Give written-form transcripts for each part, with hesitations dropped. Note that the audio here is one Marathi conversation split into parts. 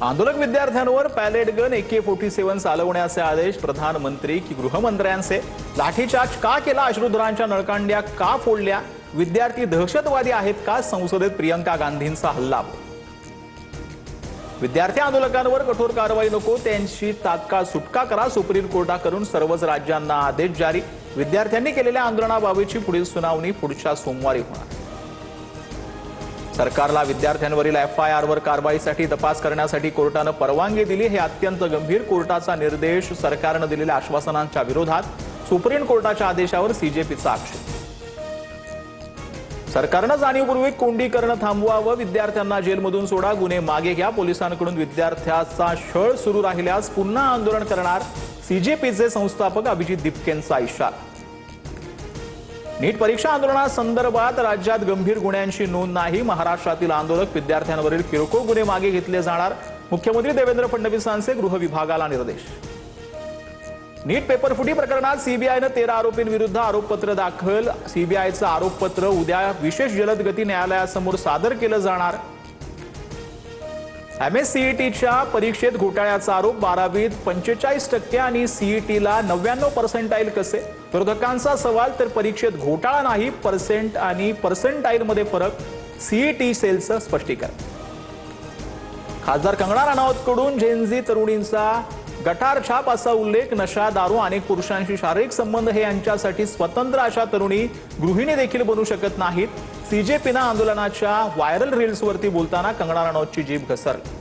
आंदोलक विद्यार्थ्यांवर पॅलेट गन AK-47 चालवण्याचे आदेश प्रधानमंत्री की गृहमंत्र्यांचे। लाठीचार्ज का केला? अश्रुधुरांच्या नळकांड्या का फोडल्या? विद्यार्थी दहशतवादी आहेत का? संसदेत प्रियंका गांधींचा हल्ला। विद्यार्थी आंदोलकांवर कठोर कारवाई नको, त्यांची तात्काळ सुटका करा। सुप्रीम कोर्टाकडून सर्वच राज्यांना आदेश जारी। विद्यार्थ्यांनी केलेल्या आंदोलनाबाबतची पुढील सुनावणी पुढच्या सोमवारी होणार। सरकारला विद्यार्थ्यांवरील FIR वर कारवाईसाठी तपास करण्यासाठी कोर्टाने परवानगी दिली। हे अत्यंत गंभीर। कोर्टाचा निर्देश सरकारने दिलेल्या आश्वासनांच्या विरोधात सुप्रीम कोर्टाच्या आदेशावर CJPचा आक्षेप। सरकारने जाणीवपूर्वक कोंडीकरण थांबवावं, विद्यार्थ्यांना जेलमधून सोडा, गुन्हे मागे घ्या। पोलिसांकडून विद्यार्थ्याचा छळ सुरू राहिल्यास पुन्हा आंदोलन करणार, CJPचे संस्थापक अभिजित दिपकेंचा इशारा। नीट परीक्षा आंदोलनासंदर्भात राज्यात गंभीर गुन्ह्यांची नोंद नाही। महाराष्ट्रातील आंदोलक विद्यार्थ्यांवरील किरकोळ गुन्हे मागे घेतले जाणार, मुख्यमंत्री देवेंद्र फडणवीसांचे गृह विभागाला निर्देश। नीट पेपरफुटी प्रकरणात CBIने 13 आरोपींविरुद्ध आरोपपत्र दाखल। CBIचं आरोपपत्र उद्या विशेष जलद गती न्यायालयासमोर सादर केलं जाणार। MSCETच्या परीक्षेत घोटाळ्याचा आरोप, 12वीत 45% आणि CETला 99% कसे? विरोधकांचा सवाल, तर परीक्षेत घोटाळा नाही, पर्सेंट आणि पर्सेंटाईलमध्ये फरक। CET सेलचं स्पष्टीकरण। खासदार कंगना राणावतकडून झेनझी तरुणींचा गटार छाप असा उल्लेख। नशा, दारू, अनेक पुरुषांशी शारीरिक संबंध हे यांच्यासाठी स्वतंत्र अशा तरुणी गृहिणी देखील बनू शकत नाहीत। CJPनं आंदोलनाच्या व्हायरल रील्सवरती बोलताना कंगना राणावतची जीभ घसरली।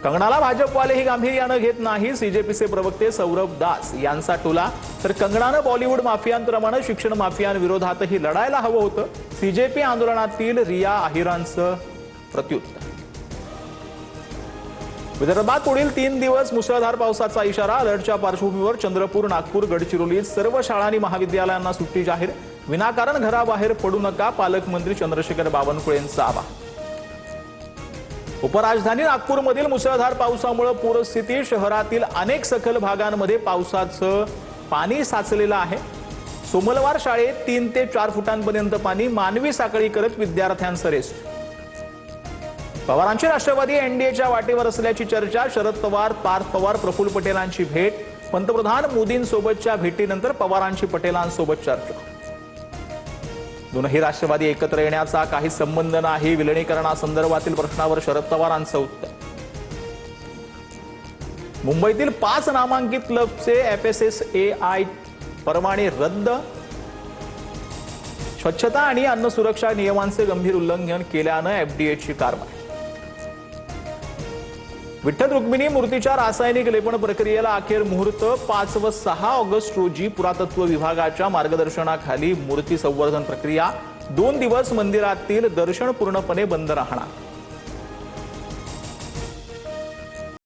कंगनाला भाजपवालेही गांभीर्यानं घेत नाही, CJPचे प्रवक्ते सौरभ दास यांचा टोला। तर कंगनानं बॉलिवूड माफियांप्रमाणे शिक्षण माफियांविरोधातही लढायला हवं होतं, CJP आंदोलनातील रिया आहिरांचं प्रत्युत्तर। विदर्भात पुढील 3 दिवस मुसळधार पावसाचा इशारा। अलर्टच्या पार्श्वभूमीवर चंद्रपूर, नागपूर, गडचिरोलीत सर्व शाळा आणि महाविद्यालयांना सुट्टी जाहीर। विनाकारण घराबाहेर पडू नका, पालकमंत्री चंद्रशेखर बावनकुळेंचं आवाहन। उपराजधानी नागपूरमधील मुसळधार पावसामुळे पूरस्थिती। शहरातील अनेक सखल भागांमध्ये पावसाचं पाणी साचलेलं आहे। सोमवार शाळेत 3 ते 4 फुटांपर्यंत पाणी। मानवी साखळी करत विद्यार्थ्यांचं रेस्ट। पवारांची राष्ट्रवादी NDAच्या वाटेवर असल्याची चर्चा। शरद पवार, पार्थ पवार, प्रफुल्ल पटेलांची भेट। पंतप्रधान मोदींसोबतच्या भेटीनंतर पवारांची पटेलांसोबत चर्चा। दोनही राष्ट्रवादी एकत्र येण्याचा काही संबंध नाही, विलिनीकरणासंदर्भातील प्रश्नावर शरद पवारांचं उत्तर। मुंबईतील 5 नामांकित क्लबचे FSSAI परवाने रद्द। स्वच्छता आणि अन्न सुरक्षा नियमांचे गंभीर उल्लंघन केल्यानं FDAची कारवाई। विठ्ठल रुक्मिणी मूर्तीच्या रासायनिक लेपन प्रक्रियेला अखेर मुहूर्त। 5 व 6 ऑगस्ट रोजी पुरातत्व विभागाच्या मार्गदर्शनाखाली मूर्ती संवर्धन प्रक्रिया। 2 दिवस मंदिरातील दर्शन पूर्णपणे बंद राहणार।